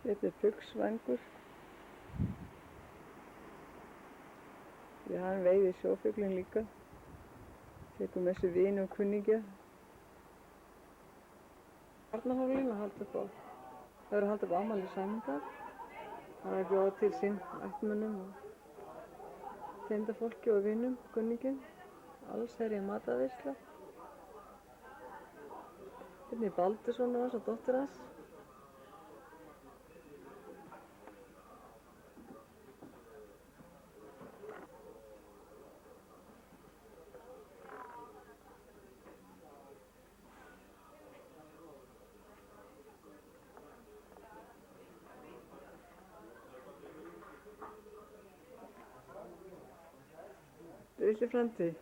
Þetta er fuglsvængur. Því hann veiðir sjófuglinn líka. Tekur með sér vini og kunningja. Barnahaflinn að halda upp á. Það eru að halda upp á afmæli Sæmundar. Það er að bjóða til sín ættmönnum og tengdafólki og vinum, kunningjum. Allsherjar matarveisla. Hérna er Baldur sonur hans og dóttir hans. Litli frændi.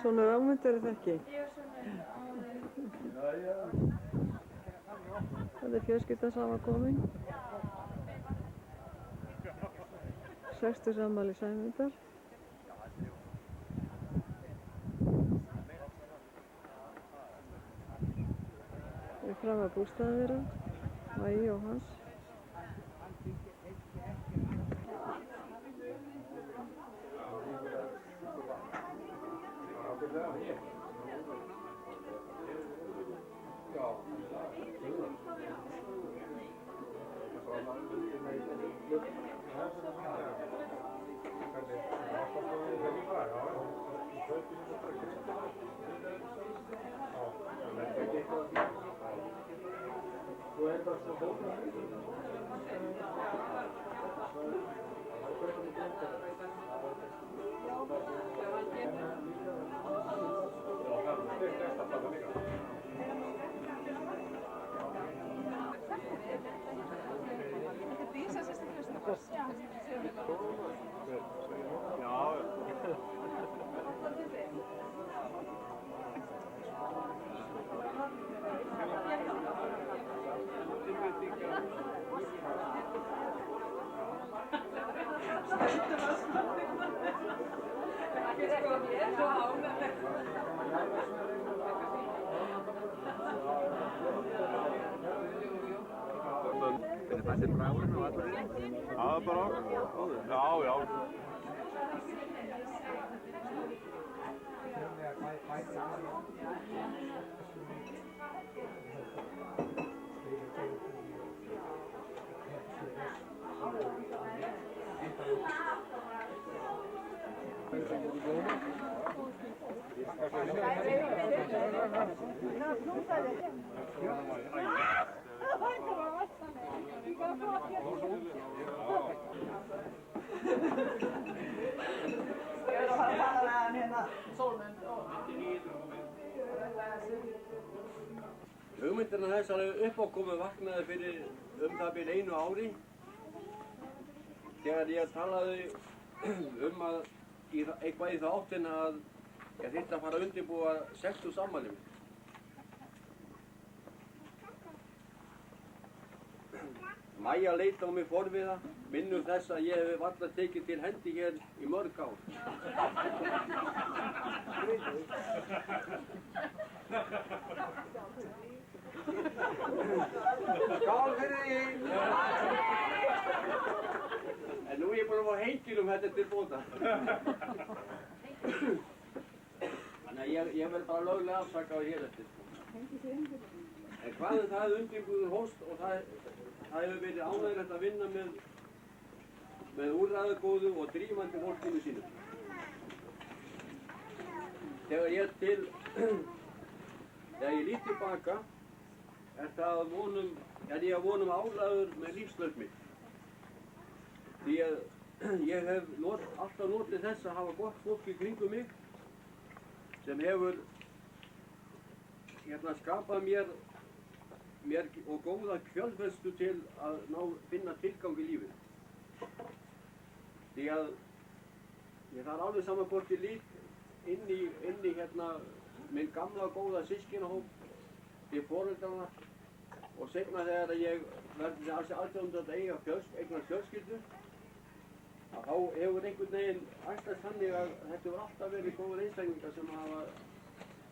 Sonur Ámundar er það ekki? Jú, sonur Ámundar. Það er fjölskyldan saman komin. 60 afmæli Sæmundar. Við erum fram að bústaða þeirra, Mæi og Hans. Hvernig fannst þér bragurinn á Akureyri? Það er bara áður. Já. Hugmyndina þessari uppákomu vaknaði fyrir það bil 1 ári þegar ég talaði að eitthvað í þá áttina að ég þyrfti að fara að undirbúa 60 afmæli mitt. Mæja leit á mig forviða, minnur þess að ég hef varla tekið til hendi hér í mörg ár. Skál fyrir því! En nú er ég búinn að fá heikilum þetta til bóta. Þannig að ég verð bara löglega afsakaður hér eftir. En hvað það undirbúður hóst og það hefur verið ánægilegt að vinna með úrræðagóðu og drífandi fólkinu sínu. Þegar ég lít tilbaka er ég að vonum ánægður með lífslaug mitt. Því að ég hef alltaf notið þess að hafa gott fólk í kringum mig sem hefur skapað mér og góða kjölfestu til að finna tilgang í lífið. Því að ég þarf alveg saman hvort ég lít inn í minn gamla góða systkinahóp til foreldrana og seinna þegar ég verði alls aðdjóðandi að eignast fjölskyldu að þá hefur einhvern veginn ætlast þannig að þetta hefur alltaf verið góðar einstaklingar sem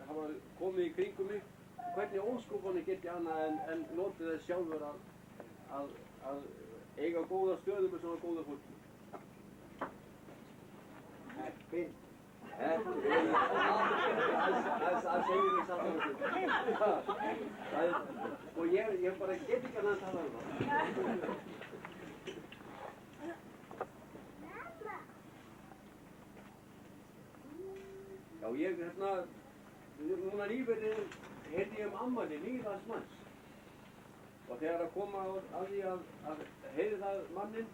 hafa komið í kringum mig. Hvernig óskopunni get ég annað en notið þess sjálfur að að eiga góða stöðu með svona góða fólki. Heppin. Það segir mig samt og ég bara get ekki að tala um það. Já, núna nýverið heyrði ég afmæli nýðans manns og þegar að koma að því að heyri það manninn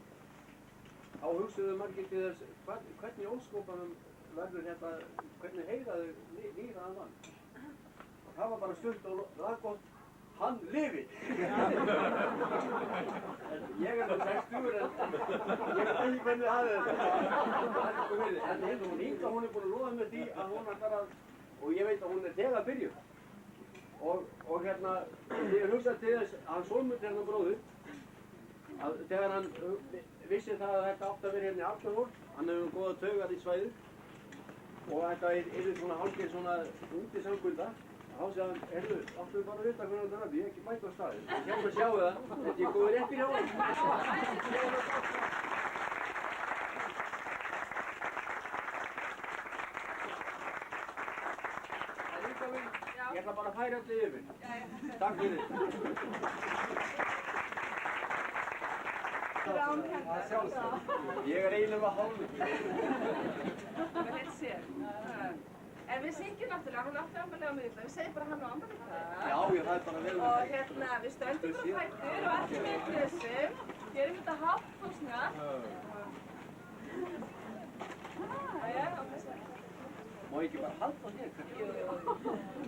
þá hugsuðu margir til þess hvernig óskopanum verður þetta, hvernig heyraðu nýðan mann og það var bara stutt og laggott, hann lifir! Ég nú 60 en ég veit ekki hvernig það er en hún Inga, hún búin að lofa með því að hún ætlar að og ég veit að hún þegar að byrja og ég hugsaði til þess að hann Sólmund bróður að þegar hann vissi það að þetta átti að vera hérna í Arnarhól hann hefur góða taugar í svæðið og þetta svona hálfgeir svona úti samkvölda þá segði hann, heyrðu, áttu við bara að vita hvernig þetta er ég er ekki mætt á staðinn ég að sjá það, þetta er góður réttir hjá hann Ég ætla bara að færa allir yfir. Takk fyrir. Ég eiginlega hálfur. Það heit sér. En við syngjum náttúrulega, hún átti afmæli á miðvikudaginn, við segjum bara hann á afmæli í dag. Já, það er bara vel. Og við stöndum bara fættur og allir með þessum, gerum þetta hátt og snart. Jæja, og þessu. Má ég ekki bara halda þér? Jú.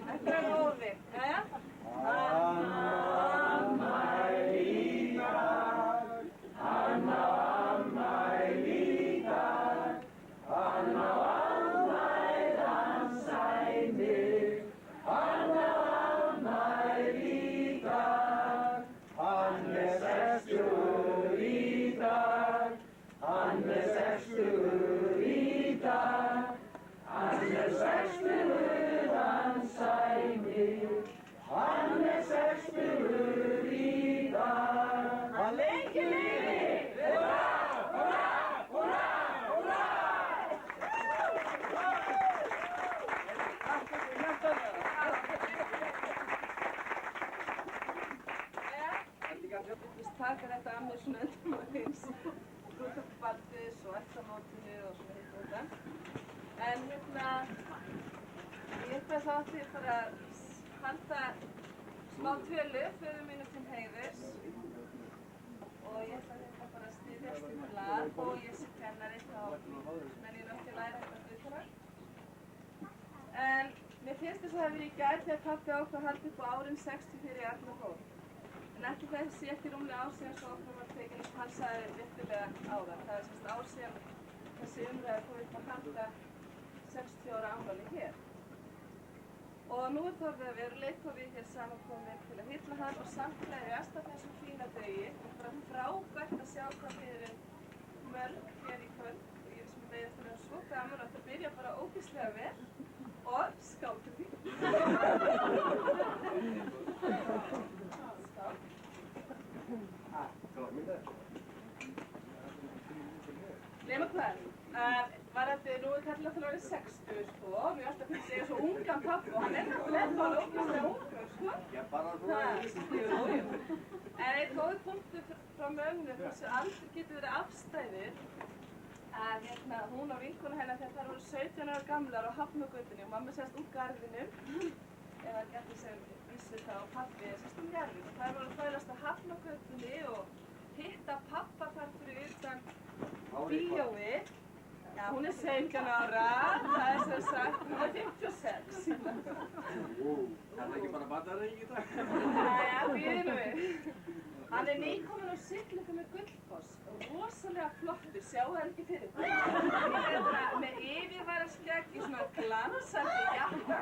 Þetta er hófi. Jæja? Hann á afmæli í dag, hann á afmæli hans sæmir, hann á afmæli í dag, hann 60 í dag, hann 60 í dag. Hann 60 hann sæmir, hann 60 í dag. Hann lengi lifi! Hurra, hurra, hurra, hurra! Við taka þetta að mér svona öllum aðeins, brúðkaupsbaldis og ættamótinu og svona hitt og þetta. En ég ætla þá að þið bara að halda smá tölu föður mínu til heiðurs og ég ætla bara að styðjast í lag og ég sé kennari þá menn ég ekki að læra þetta hlutura. En mér finnst þess að það verið í gær þegar pabbi ákvað að halda upp á árin 64 í Arnarhól. En eftir þessi ekki rúmlega ár síðan svo okkur var tekin og hann sagði réttilega áðan. Það er semst ár síðan þessi umræði fór upp að halda 60 ára afmæli hér. Og nú er það að vera leiðtogi hér samankominn til að hylla hann og samfélagast af þessum fína degi. Það er bara frábært að sjá hvað við erum mörg hér í kvöld og ég sem beðið eftir það svo gaman að það byrja bara ógeðslega vel og skál til því. Nema hvað? Varandi, nú er Karl alltaf árið 60, sko, mér alltaf finnst ég svo ungan pappa og hann náttúrulega bara ógeðslega ungur, sko. Já, bara svona Jú. En einn góður punktur frá mömmu, þessu aldrei getur verið afstæðir að hún og vinkona hennar þegar þær voru 17 ára gamlar á Hafnargötunni og mamma sérst úr garðinum, eða gæti sem vissi það og pappi sérst úr garðinum. Þær voru að þvælast á Hafnargötunni og hitta pappa þar fyrir utan bíói. Já, hún er 17 ára, það er sem sagt, hún er 56. Það er ekki bara bataræðing í dag. Jæja, býðum við. Hann er nýkominn á siglingu með Gullfoss, rosalega flottur, sjáu það ekki fyrir það. Með yfirvaraskegg í svona glansandi jakka.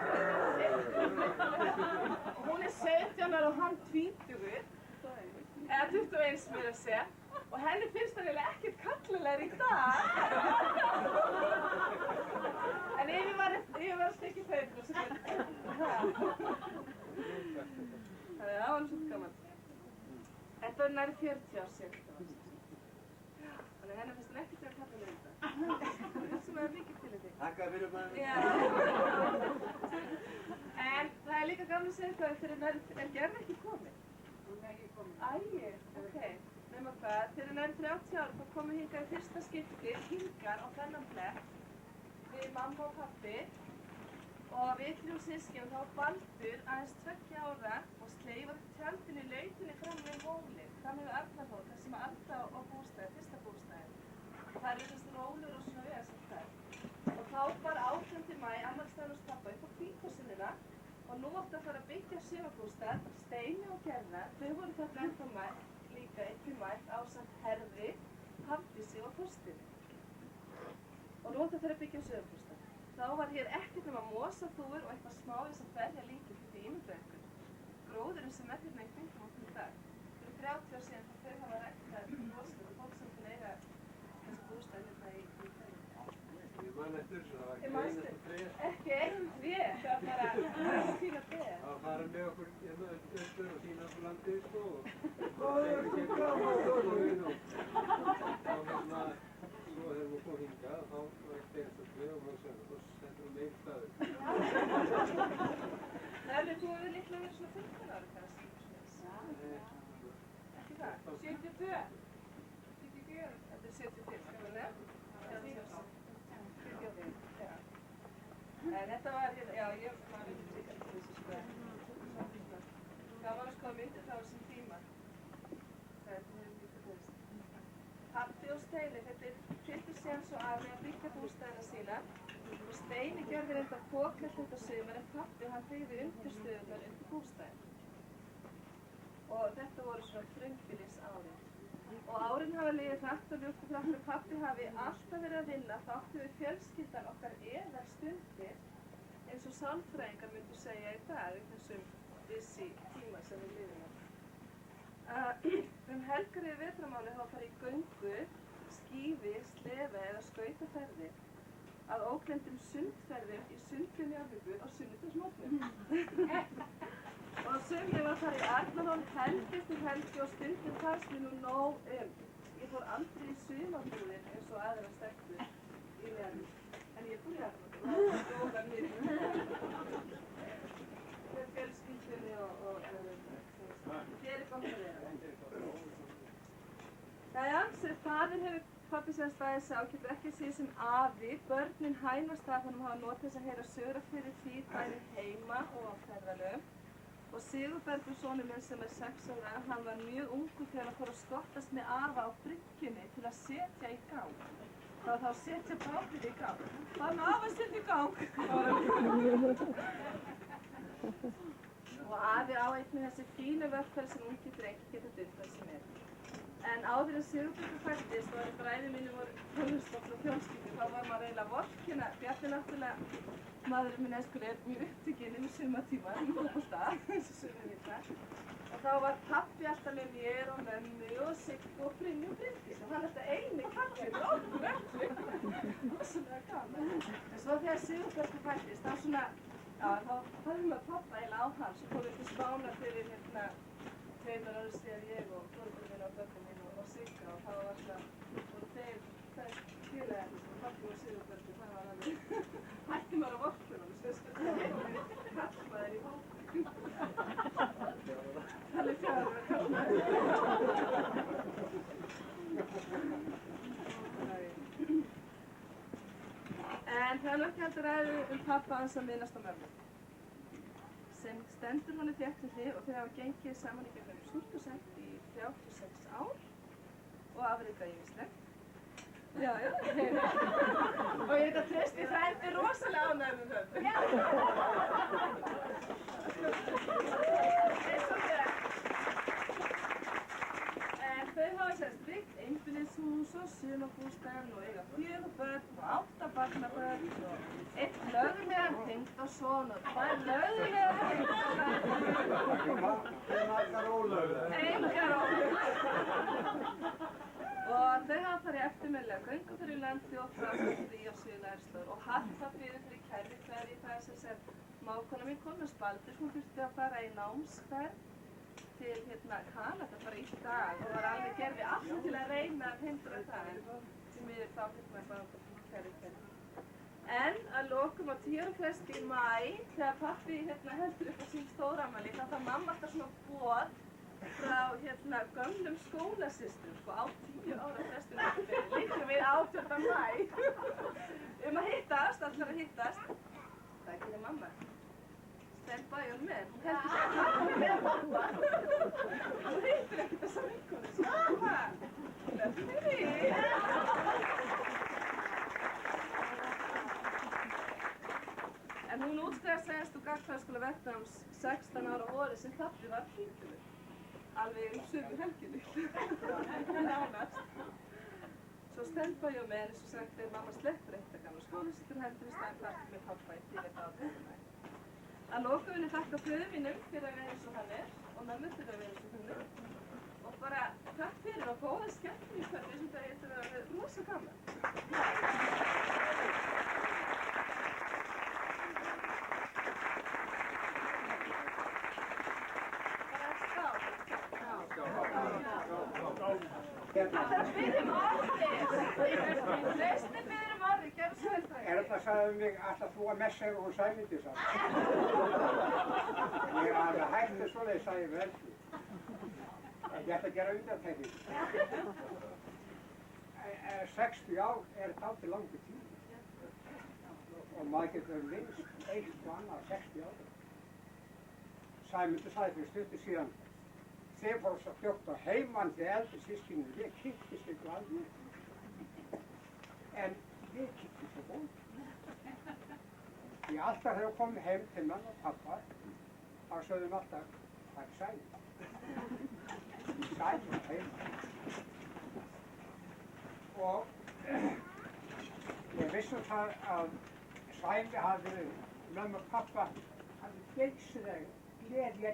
Hún er 17 ára og hann 20, eða 21 mér að segja. Og henni finnst það eiginlega ekkert kallilegur í dag. En yfirvaraskegg í þau, svo það. Þannig að það var svolítið gaman. En Þetta var nærri 40 ár síðan þetta var. Þannig að henni finnst hann ekkert að kalla mig þetta. Sem er mikið til því. Takk fyrir maður. Já. En það er líka gaman að segja hvað þegar er Gerður ekki komin? Hún er ekki komin. Æi, ok. Nefnum hvað, þegar hann er 30 ára þá komum hingað í fyrsta skipti, hingar á þennan plett við mamma og pappi og við 3 systkin þá Baldur aðeins 2 ára og sleifar tjaldinu í lautinni fram við hólið, fram við Arnarhól, þar sem Alda og bústæði, fyrsta bústæði. Það er þessi rólur og svona veðsafstæð. Og þá var 18. maí afmælisdagurinn hos pappa upp á Hvítársundina og nú átti að fara að byggja sumarbústað, Steini og Gerðar, þau voru þarna ennþá líka einnig mætt ásamt Herði, Hafdísi og Þorstinni. Og nú átti að fara að byggja sumarbústað. Þá var hér ekkert nema mosaþúfur og eitthvað smávís að berja líkið fyrir ímyndaðingur. Gróðurinn sem er hérna í kringum okkur í dag. Fyrir 30 ár síðan þau hafa ræktað rosalega og fólk sem til eiga þessi bústað hérna í hverju. Ég man eftir þessu, það var ekki einasta tré. Ekki einn tré, það var bara fína tré. Það var farið með okkur hérna austur og sína okkur landið, sko. Svo þegar við komum hingað, þá var ekki einasta tré og maður segði, þá stendur við einn staður. Herri, þú hefur líklega verið svona 15 ára kannski. Ekki það? 72? 74? Þetta er 75, skal við nefn? En þetta var hérna, já, ég var myndið líka til þessu sko. Það var sko myndið þá þessum tíma. Það hefur líka þess. Pabbi og Steini, þetta fylgdu síðan svo að byggja bústæðina sína og Steini gerði reynda pókelt þetta sumar en pabbi hann byggði undirstöðunar undir bústæðin. Og þetta voru svona þröngbýlis árin. Og árin hafa liðið hratt og ljúft og þrátt fyrir pabbi hafi alltaf verið að vinna þá áttu við fjölskyldan okkar eðar stundir eins og sálfræðingar myndu segja í dag í þessum busy tíma sem við lifum á. Helgar yfir vetramáli hafa farið í göngu, skíði, slefi eða skautaferðir að ógleyndum sundferðum í Sundlu Njarðvíkur á sunnudagsmorgnum. Og sumri var þar í Arnarhól helgi eftir helgi og stundum fannst mér nú nóg Ég fór aldrei í sumarbúðir eins og aðra stelpur í Njarðvík. En ég fór í Arnarhól og það var góðan mitt. Með fjölskyldunni og hér er gott að vera. Jæja, sem faðir hefur pabbi sem staðið sá getur ekki að segja sem afi. Börnin hæmast af honum hafa notið þess að heyra sögur af fyrir því bæði heima og á ferðalögum. Og Sigurbergur sonur minn sem er 6 ára, hann var mjög ungur þegar hann fór að skottast með afa á bryggjunni til að setja í gang. Það var þá að setja bátinn í gang. Það var með afa að setja í gang. Og afi á einnig þessi fínu verkfæri sem ungi drengi geta dundað sem er. En áður en Sigurbergur fæddist og þegar bræður mínir voru tónlistfólk og fjölskyldu, þá var maður eiginlega vorkenna. Bjarni náttúrulega, maðurinn minn Eskur er mjög upptekinn yfir sumartíma í fótbolta, eins og sumir vita. Og þá var pabbi alltaf með mér og mömmu og Siggu og Brynju og Bryndís. Og hann alltaf eini kallinn með okkur öllu. Rosalega gaman. En svo þegar Sigurbergur fæddist, þá svona, já, þá hafði maður pappa eiginlega á hann. Svo fór við til Spánar fyrir 2 ára síðan ég og foreldrar minn og börnin minn og Sigga og það var alltaf, og þeir félagarnir sem pabbi og Sigurbergur, það var alveg, hætti maður á vorkunum, kallmaður í hópum. Alveg 4 ára kallmaður. En það er ekki heldur ræðu pappa hans að minnast á mömmu. Sem stendur honum þétt við hlið og þau hafa gengið saman í gegnum súrtusett í 36 ár og afriðgað ýmislegt. Já. Og ég veit að Trausti frændi er rosalega ánægður með mömmu. Já. Eins og þér. En þau hafa sérst byggt einbýlishús og sumarbústað og eiga 4 börn og 8 barnabörn og 1 löglegan tengdason og 2 löglegar tengdason. Engar ólöglegar. Engar ólöglegar. Og þau hafa farið eftirminnilega göngu fyrir landi og framfæri á Suðurlandsslóð og Harpa fyrir kærri hverju það sem mágkona mín kom með Baldur, hún þurfti að fara í námsferð til Kanada bara í dag og var alveg gerði allt til að reyna að hindra það en því miður þá bara hverju. En að lokum á 10 ára fresti í maí þegar pappi heldur upp á sín stórafmæli þá þarf mamma alltaf svona boð frá gömlum skólasystum sko á 10 ára frestinu líka við 18. maí að hittast, allar að hittast. Það gerir mamma. Stand by your man. Hún heldur sig að pappi með pappa. Hún hittir ekkert þessa vinkonu sína. Lefni En hún útskrifaðist síðast úr gagnfræðaskóla Vietnams 16 ára vorið sem pappi var hvítur. Alveg sömu helginni. Nánast. Svo stand by your man, eins og sagt þegar mamma sleppur eitt að gamla skólasystur heldur í staðinn pappi með pappa í 10 daga. Að lokum vil ég þakka föður mínum fyrir að vera eins og hann og mömmu fyrir að vera eins og hún og bara takk fyrir og góða skemmtun í kvöldi sem það getur að vera rosa gaman. Það byrjum orðið! Leysni byrjum orðið, gerðu svo vel það. Erla sagði mig alltaf þú að messa og hún sæmindi samt. Ég er alveg hægt svoleiðis, sagði ég vel. En ég ætla að gera undantekning. 60 ár er dálítið langur tími. Og maður getur minnst eitt og annað 60 ára. Sæmundur sagði fyrir stuttu síðan þeir fóru svo fljótt á heimann til eldri systkinu, ég kynntist ykkur aldrei. En ég kynntist svo góð. Því alltaf þegar við komum heim til mamma og pappa, þá sögðum alltaf, það er Sæmi. Sæmi heima. Og ég vissi það að Sæmi hafði verið, mamma og pappa hafði geysilega gleði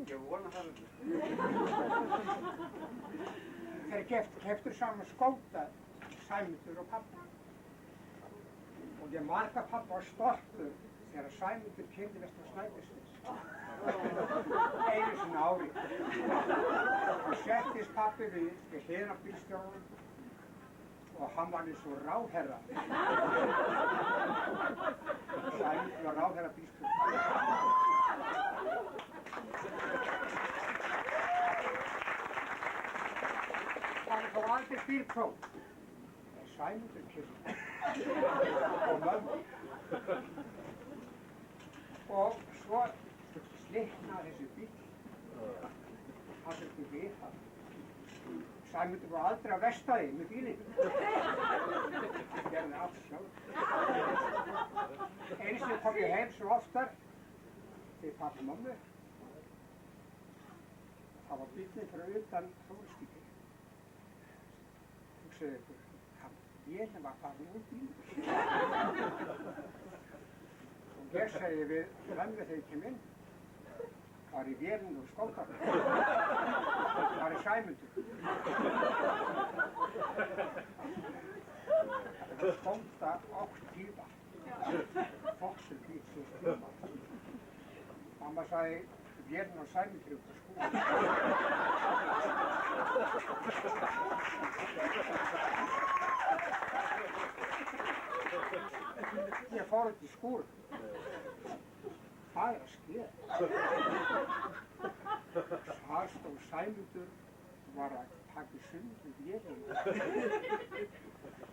Ég vona það. Þeir keyptu saman skóta, Sæmundur og pappa. Og ég marga pappa var stoltur þegar Sæmundur kemdi vestur á Snæfellsnes. Einu sinni ári. Og settist pappi við hliðina á bílstjóranum og hann var eins og ráðherra. Sæmundur var ráðherra bílstjóranum. Það fór aldrei bílpróf. Það er Sæmundur kemur og mömmu. Og svo slitnaði þessi bíl. Það þurfti við það. Sæmundur var aldrei að verstaði með bílinn. Það gerði allt sjálf. Einu sinni kom ég heim svo oftar til pappa og mömmu. Það var bílinn fyrir utan Þórstíki. Hugsaðu ykkur, vélinn var farin úr bílnum. Og ég segi við mömmu þegar ég kem inn, var í vélinn úr skótarnum. Var í Sæmundur. Það skóta 8 tíma. Fokksur bíl 6 tíma. Mamma sagði, vélinn á Sæmundur út á skúr. Ég fór út í skúr. Það er að skeða. Þar stóð Sæmundur var að taka í sundur vélina.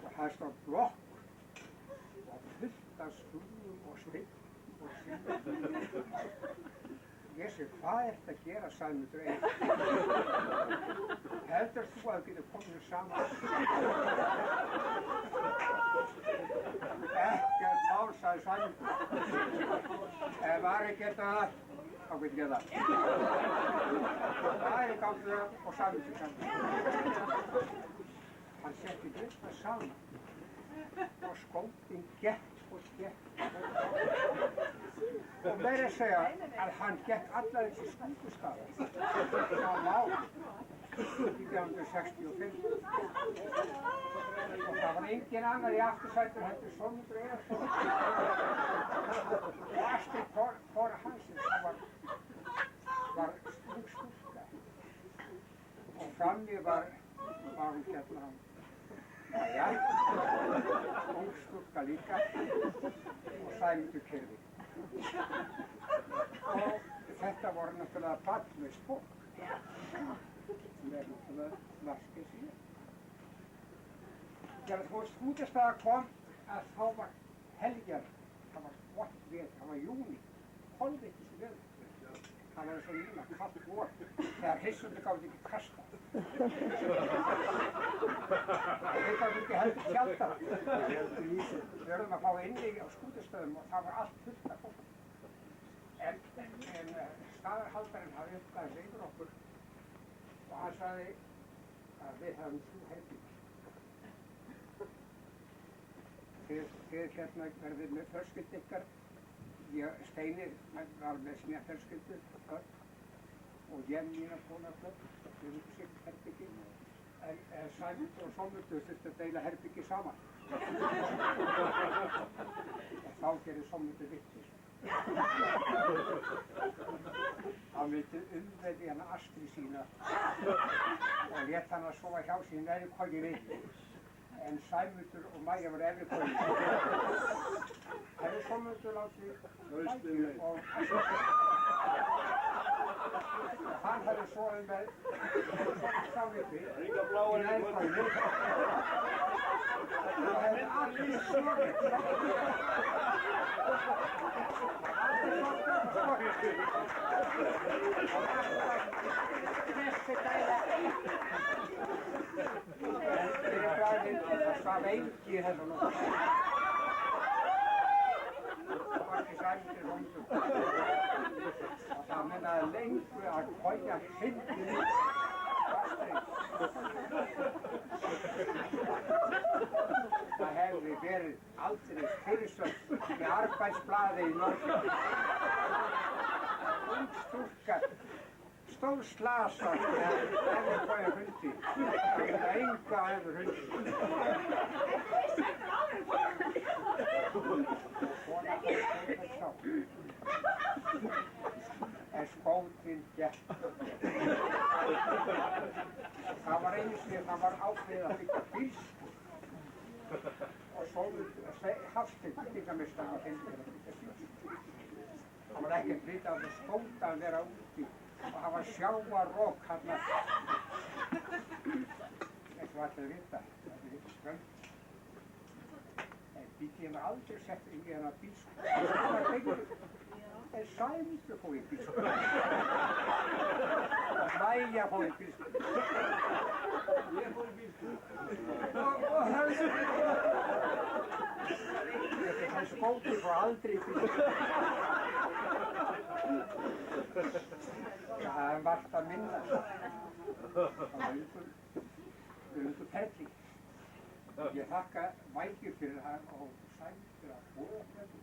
Og það stóð blokk og fullt af skrúfum og steinn og síðan. Ég segi, hvað ert að gera, Sæmundur einn? Heldur þú að þú getur komið saman? Ekkert mál, sagði Sæmundur. Ef var ekkert að það, þá getur ég það. Það er í gangi og Sæmundur saman. Hann setti þetta saman og skótinn gekk og gekk. Og meira að segja að hann gekk allar þessi skútustafi á Lá 1965 og það var engin annar í aftursættur heldur Sólmundur Einarsson og Astrid kona hans, það var ung stúlka og frammi var hún hérna, já, ung stúlka líka og Sæmundur keyrði. Og þetta voru náttúrulega barnlaust fólk sem náttúrulega vaskið síðan. Þegar Skútustaða kom að þá var heljar, það var gott veður, það var júní, kolvettis veður. Það var svo núna kallt vor þegar hryssundu gáði ekki kasta. Þeir gáði ekki heldur tjálta. Við verðum að fá inni á Skútustöðum og það var allt fullt af fólk. En staðarhaldarinn hafði uppgæðið yfir okkur og hann sagði að við hefum 3 herbergi. Þið hérna verðið með fjölskyldu ykkar. Steinir var með sína fjölskyldu og ég mína kona börn, við erum sitt herbyggi. En Sæmundur og Sólmundur þurftu að deila herbyggi saman. Og þá gerir Sólmundur vitlaus. Hann vildi umveði hana Astrid sína og lét hann að sofa hjá sín neðri kojunni. En Sæmundur og Maja voru efri kojunni. Hefði Sólmundur látið Mæju og Astrid. Hann hefði sofið með sávipi í neðri kojunni. Það hefði allir sofið. Það svaf engi hérna nú. Það var ekki Sæmundur Sólmundur. Og það mennaði lengur að koja fyndið í Astrid. Það hefði verið aldrei fyrirsögn með Arbeidsblaðið í Norge. Ung stúlka stóð slasað með efri koja hundi. Það hefði enga efri hundi. Kona hefði sá. En skótinn gekk. Það var einu sinni, það var ákveðið að byggja bílskúr. Og Hafsteinn byggingarmeistarinn var fengið að byggja bílskúr. Það var ekkert vitað að það skóta að vera úti og það var sjávarrok hérna. Þetta var allir vita, það er hitt strönd. En bílinn var aldrei sett inn í þennan bílskúr. Það var byggjur. En Sæmundur fór í bílskúr. Maja fór í bílskúr. Ég fór í bílskúr. Og það skóti fór aldrei í bílskúr. Það er margt að minna. Það var undur ferli. Ég þakka Mæju fyrir það og Sæmundur að búa þetta.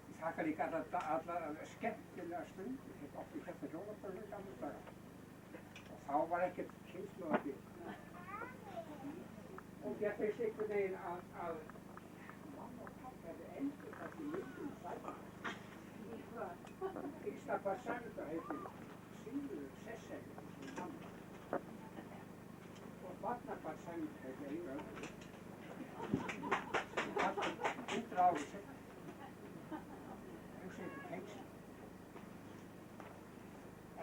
Ég þakka líka allar skemmtilega stundir. Þetta átti hérna hjónabörnum í gamla daga. Og þá var ekkert kynslóðabíl. Og ég finnst einhvern veginn að mamma og pappa hefði endur þessi myndum Sæmundur. Fyrsta hvað Sæmundur heitir Sigurður Sesselja sem mamma. Og barnabarn Sæmundur heitir Einar. Það var 100 ári seinna.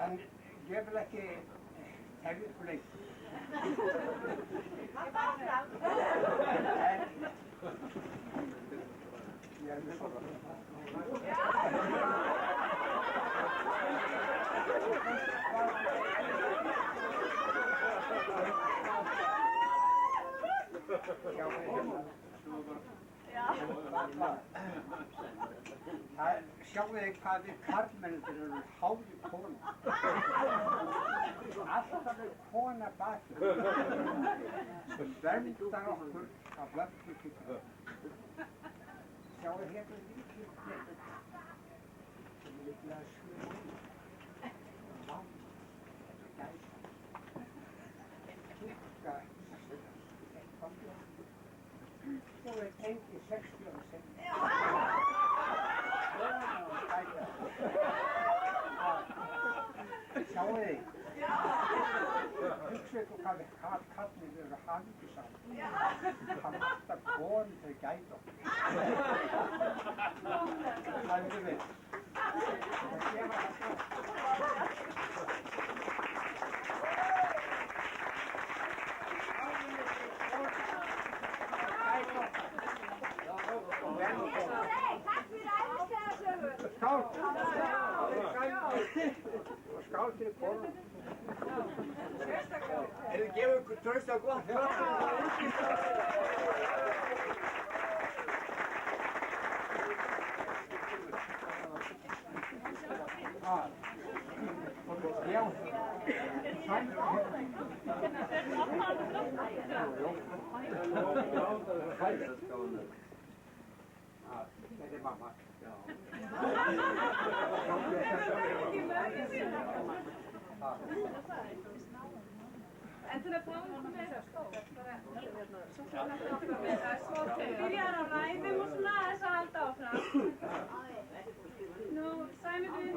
En ég vil ekki hefði ykkur lengur. En ég er með svona. Sjáu þið hvað við karlmennir eru háði kona. Alltaf er kona baki. Sem verndar okkur af völdum kynna. Sjáu þið hérna líkið þetta. Sem er líklega skjóð. Vann. Gæsa. Tukka. alveg tengt í 60 ára sinni. Sjáu þið? Hugsið ykkur hvað kallið eru hamingjusamir. Það vantar konur til að gæta okkur. Það er við. Það gefa það svo. Skál! Og skál til konum. Þið gefið ykkur traust á gott kvöld. Já. Þetta er mamma. En til að fá ykkur meira skóp, bara svo byrjar á ræðum og svona þess að halda áfram. Nú, Sæmundur,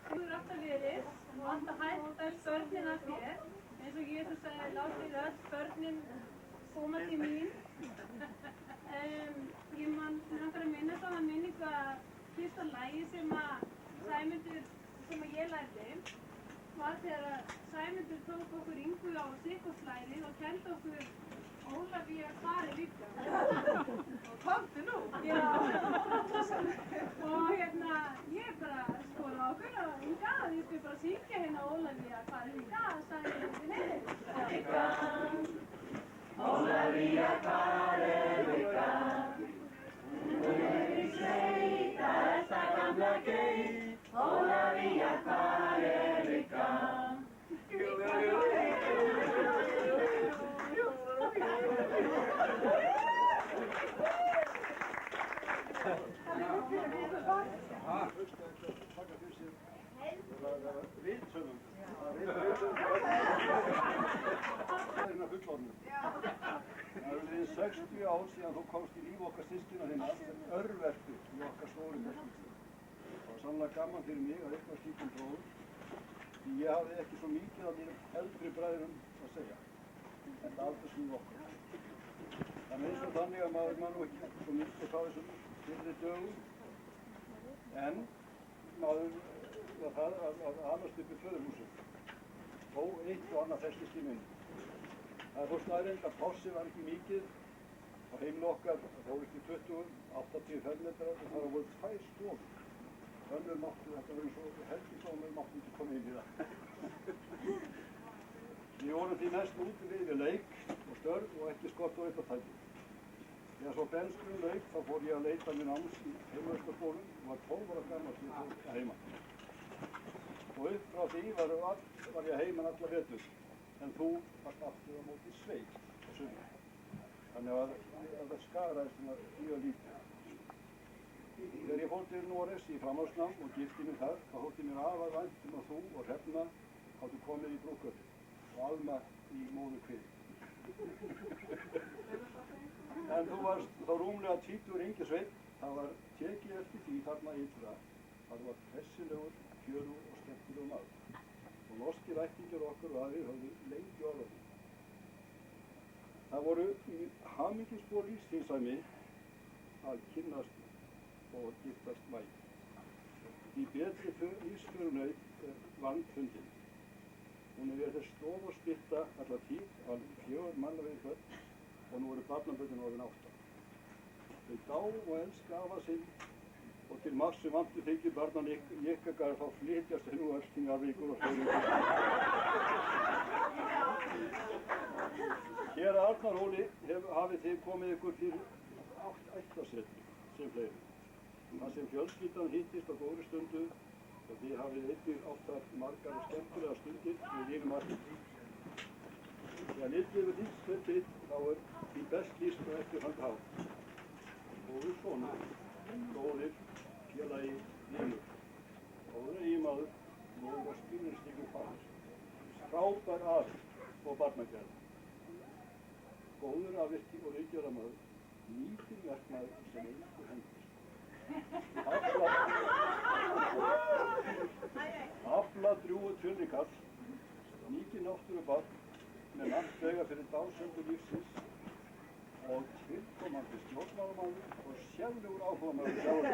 þú er alltaf verið og alltaf hægt öll börnin af þér. Eins og Jesús sagði, látið öll börnin koma til mín. Ég langar að minna þá að minningu að fyrsta lagi sem ég lærði var þegar Sæmundur tók okkur Ingu á Sigfúslæðið og kenndi okkur Ólafía Kari líka. Og komdu nú! Já. Og ég bara skoði á okkur og Inga, ég skulle bara syngja hérna Ólafía Kari líka, sagði ég til henni. Ólafía Kari líka, hún er í sveita þessa gamla geit. Ólafía Kari líka. Það eru liðin 60 ár síðan þú komst í líf okkar systkina þinna sem örvertu í okkar stóri fjölskyldu. Það var sannlega gaman fyrir mig að eitthvað slíkum prófum því ég hafði ekki svo mikið af mínum eldri bræðurum að segja. Þetta aldursmið okkar. Það er eins og þannig að maður nú ekki svo mikið frá þessum fyrri dögum en maður var það að alast upp í föðurhúsum. Þó eitt og annað festist í minni. Það er þó staðreynd að plássið var ekki mikið á heimili okkar, þó ekki 20, 80 fermetrar og það voru 2 stofur. Önnur máttu, þetta var eins og helgisónur máttu ekki koma inn í það. Við vorum því mest úti við leik og störf og ekki skott og eitthvað tæki. Þegar svo benskunum lauk þá fór ég að leita minn náms í heimavistarskólum og var 12 ára gamall sem ég fór að heima. Og upp frá því var ég heiman alla vetur. En þú varst aftur á móti sveit á sumar. Þannig að það skaraðist mjög lítið. Þegar ég fór til Noregs í framhaldsnám og gifti mig þar, þá þótti mér afar vænt að þú og Hrefna áttu komið í brúðkaupið og Alma í móðurkviði. En þú varst þá rúmlega 20 yngri sveinn, það var tekið eftir því þarna ytra að þú var hressilegur, fjörugur og skemmtilegur maður. Og norskir ættingjar okkar og aðrir höfðu lengi orðið. Það voru í hamingjuspor lífstínsæmi að kynnast og giftast væg. Því betri lífsförunaut er vandfundin. Hún er verið þess stof og stytta alla tíð, alveg 4 manna við börn og nú eru barnabörnin orðin 8. Þau dá og elska afa sinn og til margs sem vantu þykir barnan ykkagar þá flytjast þau nú öll til Arvíkur og Hreiðvíkur. Hér að Arnarhóli hafið þið komið ykkur fyrir 8 ættarsetri sem fleiri. Það sem fjölskyldan hittist á góðri stundu og þið hafið einnig átt þar margar og skemmtilega stundir við yfir margir. Þegar litið yfir lífskvöldið þá er því best lýst og eftirhand hátt. Góður sonur, góðir, félagi, vinur, góður eiginmaður, góður og skilningslíkur faðir, frábær afi og barnagerð, góður afvirki og ríkjöramaður nýtir verkmaður sem engu hendist. Afla drjúgu tvinnikall, mikið náttúrubarn með margt vega fyrir dásendur lífsins og tilkomandi stjórnmálamaður og sérlegur áhugamaður sjálfur.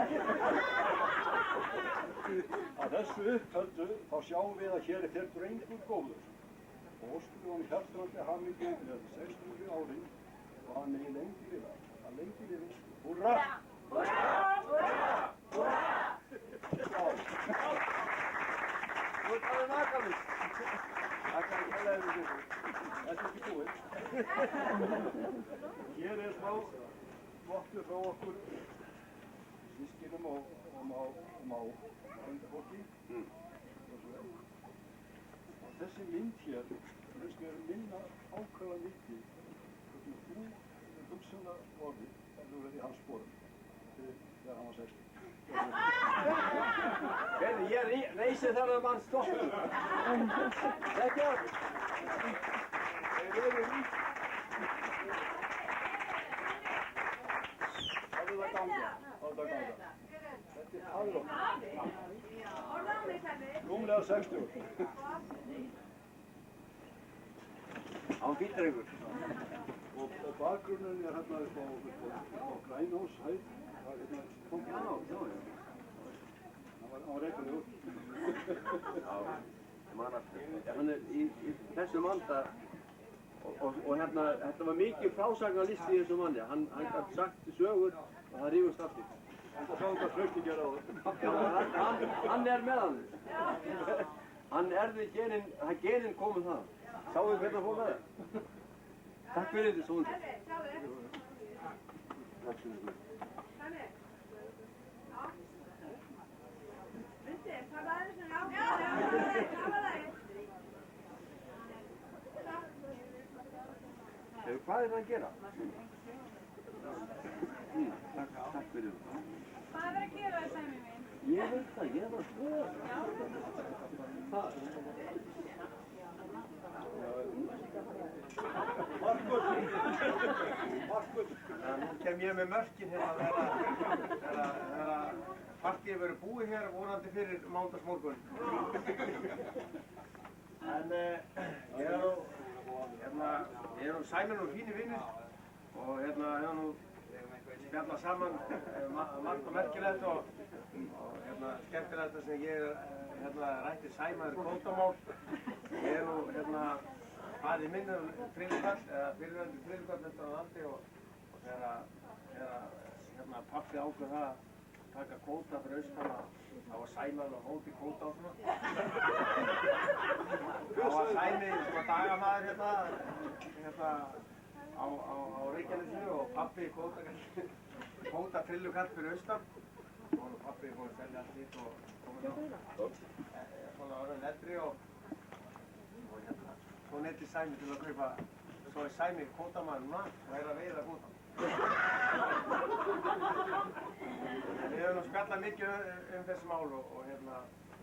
Að þessu upphöldu þá sjáum við að hér er þér drengur góður og óskum hann hjartrandi hamingju með 600 árin og hann megi lengi lifa. Að lengi lifi. Húrra! Húrra! Húrra! Húrra! Þú ert alveg nakalist. Það kann ekki heila yfir þessu. Þetta er ekki búið. Hér er smá vottur frá okkur sískinum og fólki. Og þessi mynd hér, finnst mér minna ákvæða mikið hvernig þú hugsaðar orðið ef þú verið í hans sporum þegar hann var 60. Hvernig, ég reysi þarna mann stoppu. Ekki að. Hafðu það ganga. Þetta er aðrótt. Rúmlega 60. Á fýtdrengur. Og bakgrunninn er hérna upp á Grænóshæð. Það er hérna fólkið á. Hann var reiknulegur. Já, ég man aftur. Hann er í þessum anda og hérna, þetta var mikið frásagnarlist í þessum manni. Hann gat sagt sögur og það rífust aftur. Þetta sá hvað Trausti gerði á það. Já, hann er með hann. Hann erði genin, genin komið það. Sáðu hvernig hann fór með það? Takk fyrir þetta, svo undir. Takk fyrir þetta. Hvað er það að gera? Takk fyrir það. Hvað er að gera það, Sæmi minn? Ég veit það, ég var skoða. Markus! Nú kem ég með mörkin hérna þegar partíið verður búið hér vonandi fyrir mándagsmorgun. En ég er nú Sæminn og fínir vinnir og hefur nú spjallað saman margt og merkilegt og skemmtilegt sem ég rætti Sæmaður kvótamál. Ég er nú farið minnur friðurkall, eða fyrirverandi friðurkall eftir á landi og þegar pappi ákveð það að taka kvóta fyrir austana, þá var Sæmaður á móti kvóta og svona. Þá var Sæmi svona dagamaður á Reykjanesinu og pappi kvóta frillukall fyrir austan. Og pappi fór að selja allt hitt og komið á svona orðin eldri og svo neytti Sæmi til að kaupa, svo er Sæmi kvótamaður núna og er að veiða kvóta. Við höfum nú spjallað mikið þessi mál og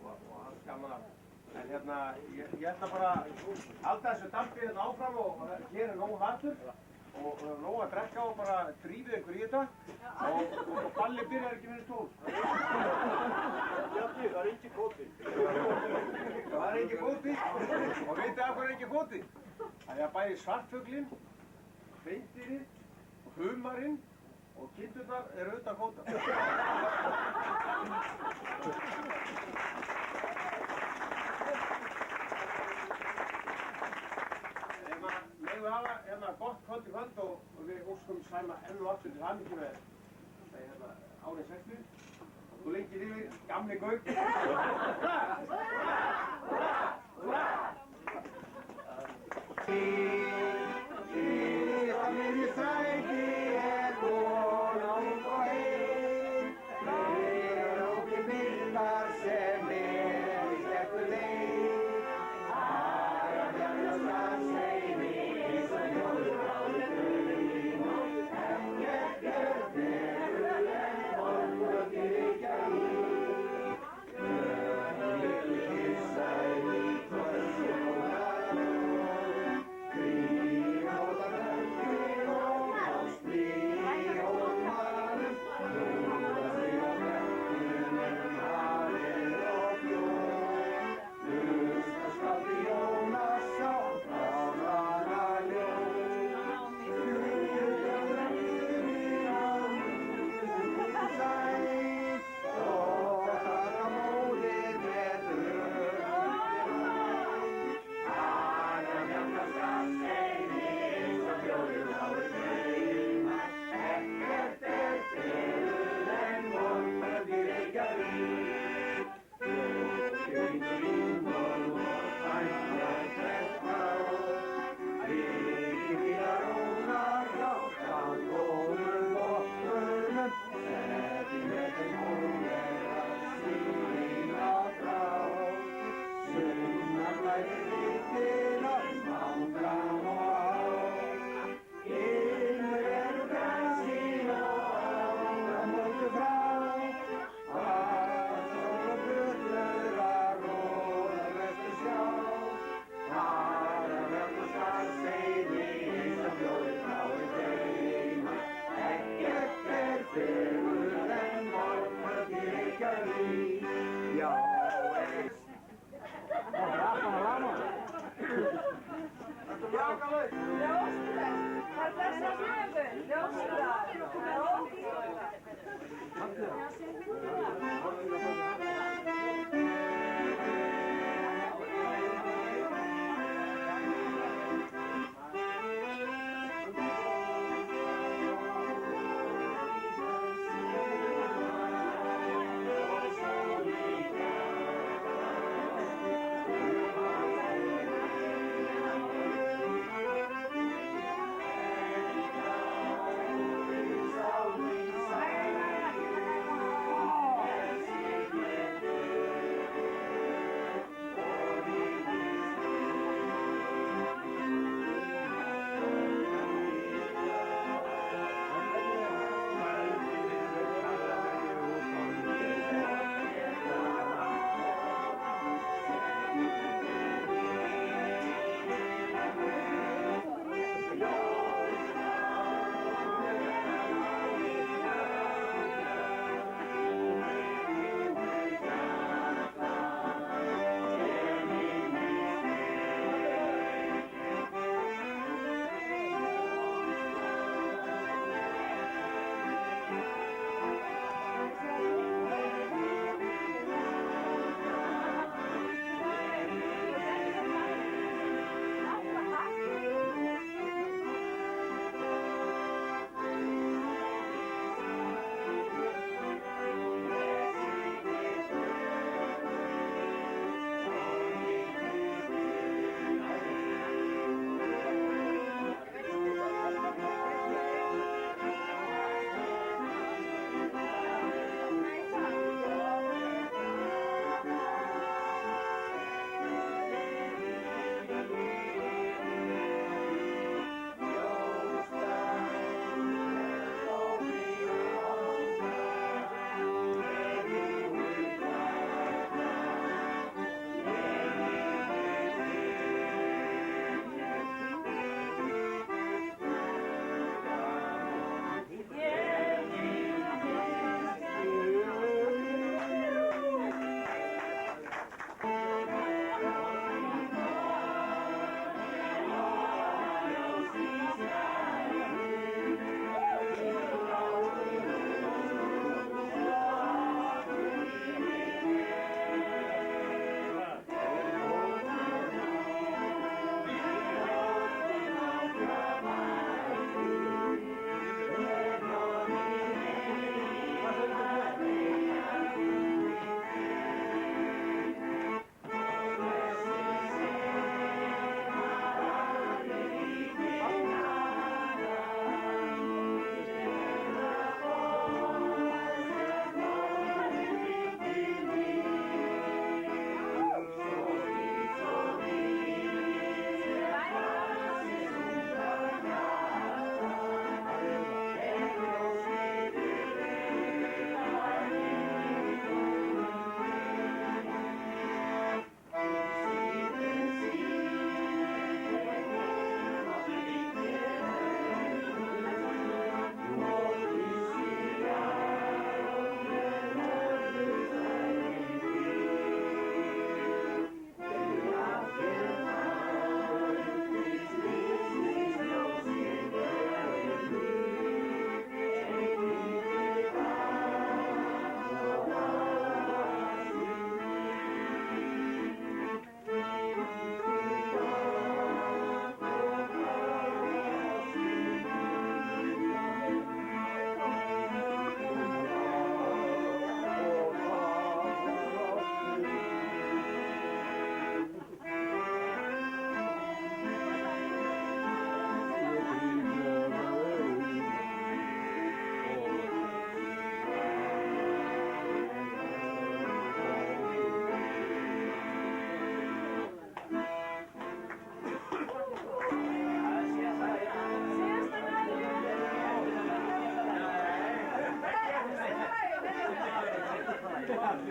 allt gaman af. En ég ætla bara að halda þessu dampi áfram og hér er nógu matur og nógu að drekka og bara drífið ykkur í þetta og balli byrjar ekki fyrir stól. Bjarni, það er ekki kvóti. Það er ekki kvóti og vitið af hvað er ekki kvóti? Það er bæði svartfuglinn, hreindýrið og humarinn og kindurnar eru utan kvóta. Megum við hafa gott kvöld í kvöld og við óskum Sæma enn og aftur til hamingju með árið 60. Þú lengir yfir, gamli gaur. Green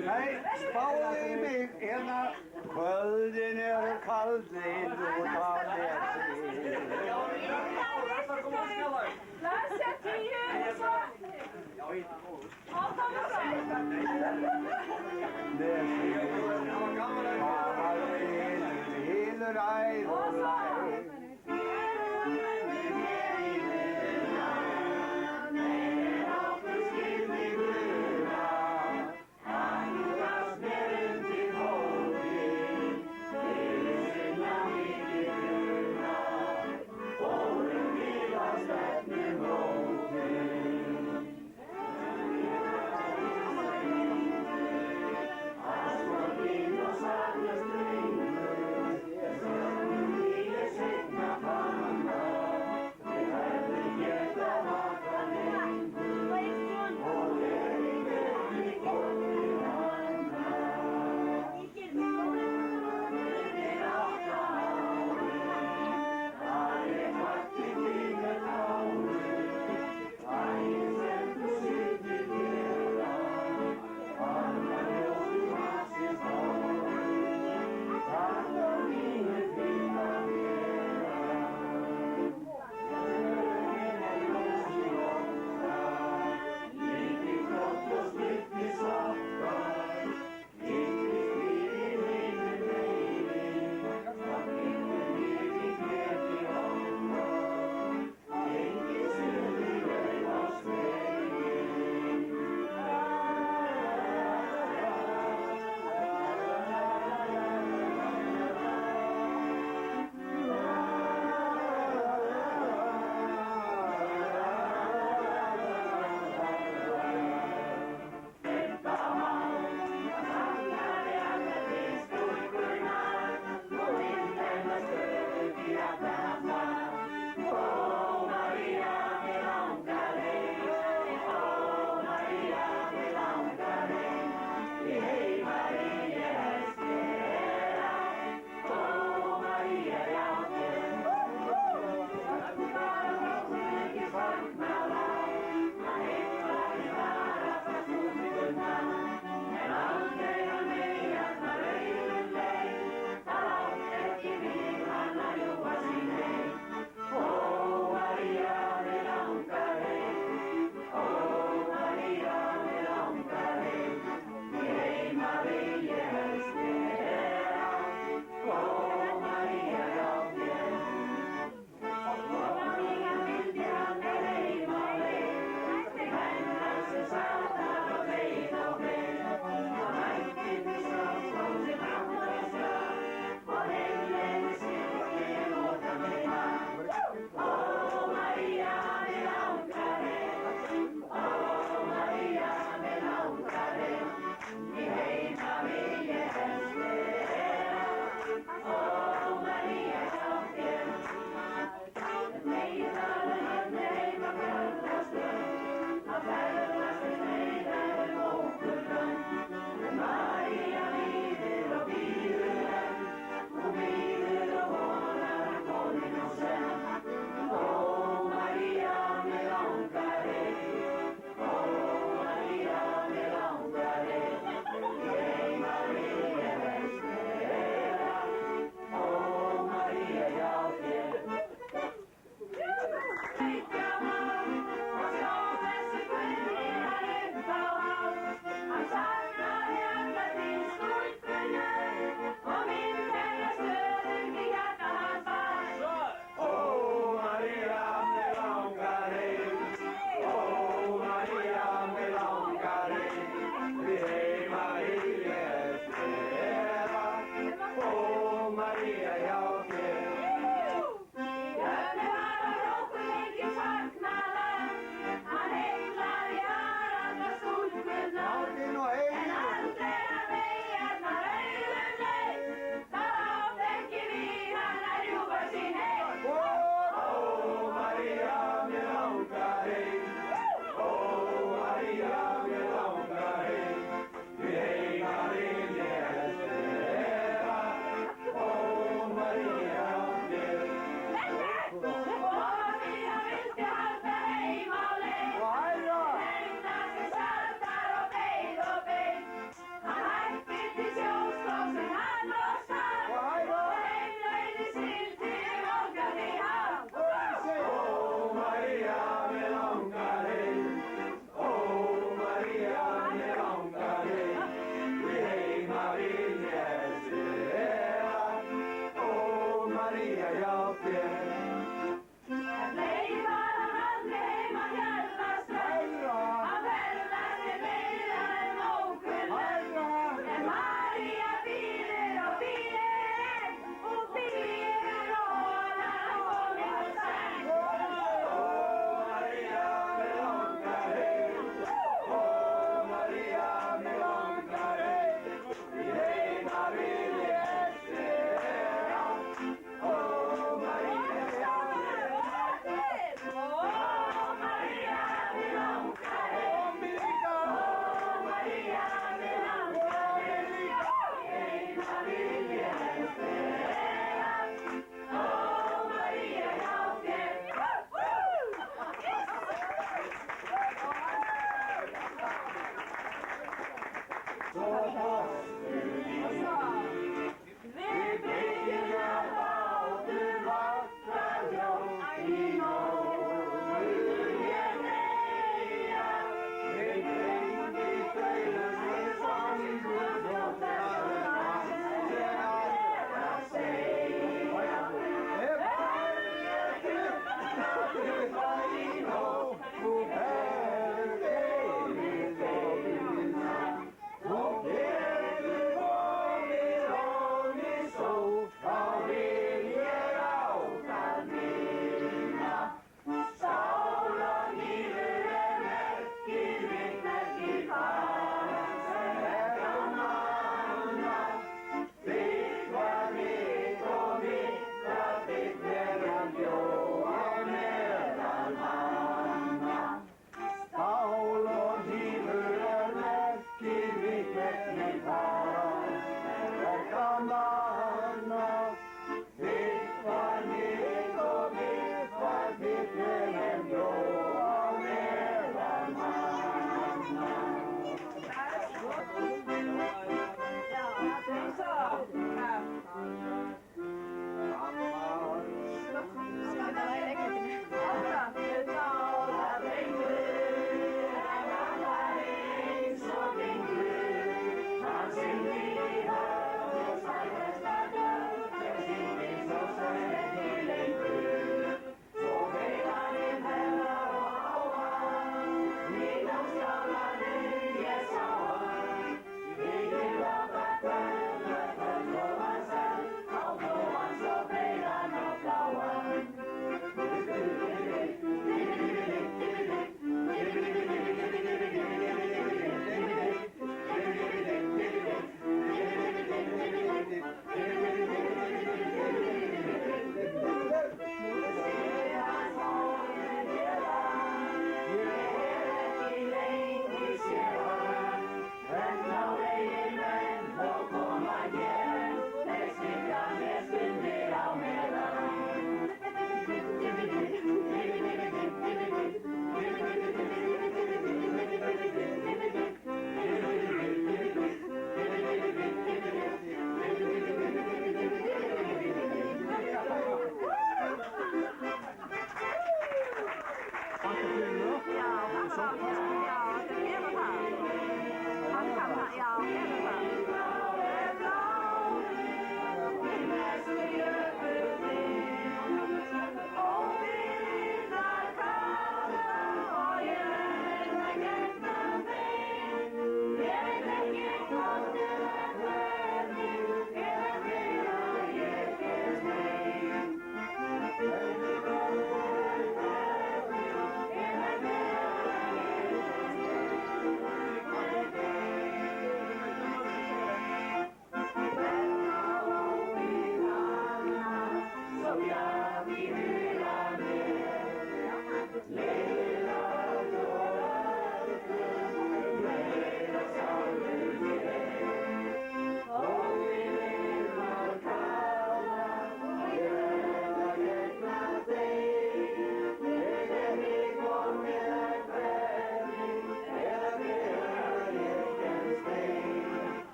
Nei, spáði mig hérna. Kvöldin eru kaldin út á nesi. Læsja 10 og svo áfram og frá. Nesi, hylur æð og læg.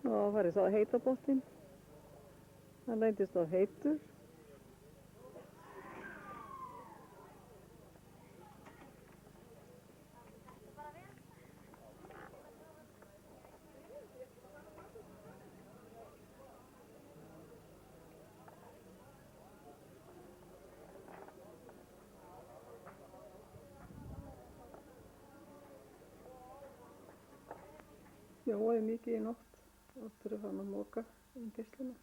Og farið svo að heita botninn. Hann reyndist þá heitur. snjóaði mikið í nótt og þurfti að fara að moka um geisluna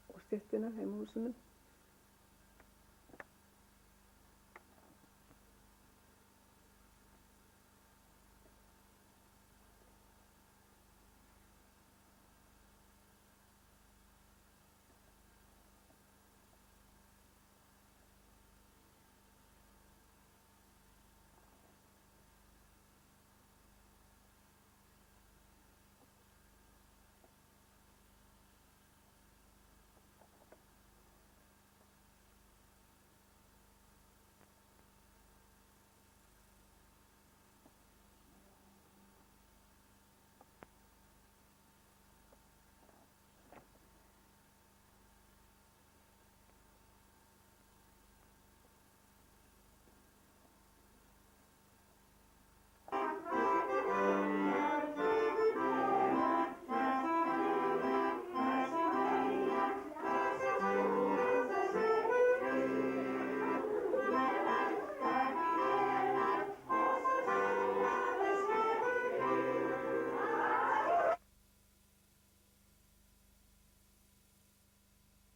og styttina heima á húsinu.